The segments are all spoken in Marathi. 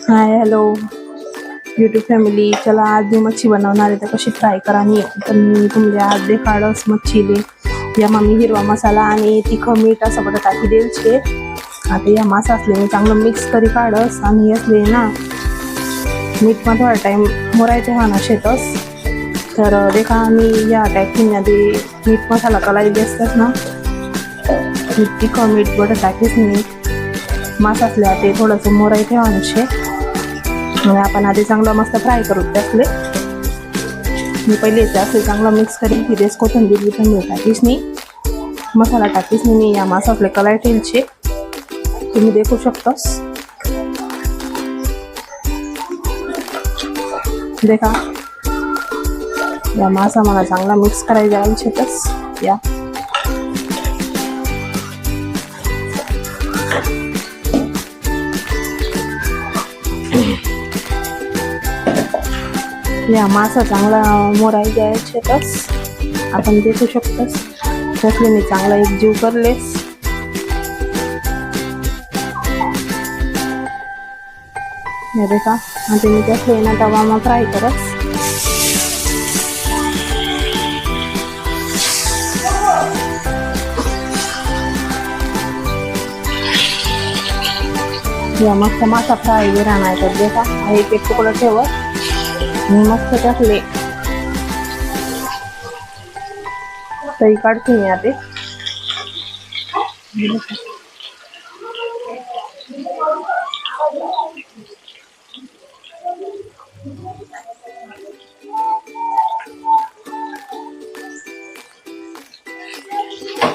Hi hello YouTube family. चला आज मी मच्छी बनवणार आहे, तर कशी फ्राय करा मी तर मी तुमच्या आज देखाडस मच्छीले या मम्मी हिरवा मसाला आणि तिखट मीठ असं बघा टाकी देईल छे. आता या मासा असले मी चांगलं मिक्स करी काढस आणि असले ना मीठ मध्ये थोडा टाइम मोरायचे हा ना शेतस. तर देखा मी या टाकीमध्ये मीठ मसाला कलायला असतात ना तिखट मीठ बघा टाकीस मी मासा असल्या ते थोडंसं मोराई ठेवायचे शे. आपण आधी चांगला मस्त फ्राय करू त्यातले. मी पहिले असे चांगला मिक्स करीन की रेस कोथिंबीर बिथिंबीर टाकीस नाही मसाला टाकीस नाही मी या मासातले कलर ठेलचे तुम्ही देखू शकतास. देखा या मासा मला चांगला मिक्स करायला जायचेतच या या मासा चांगला मोराई द्यायचेतच आपण देखू शकतोस. त्यातले मी चांगला एक जीव करलेस. हे देखा आता मी त्यातले ना तवा मग फ्राय करस. या मस्त मासा फ्राय बी राहणार तर देखा एक एक तुकडा ठेवत मस्त टाकले तरी काढते मी आता.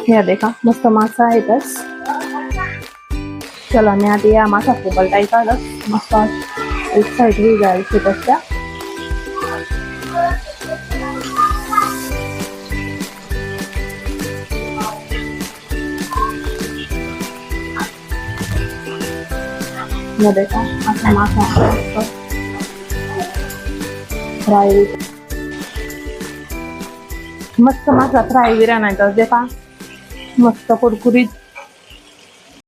या देखा मस्त मासा आहेतच. चला मी आता या मासा पलटाई काढत मस्त एक साईड ही जायची तसल्या. देखा असा मासा फ्राय मस्त मासा फ्राय बी राहणार देखा मस्त कुरकुरीत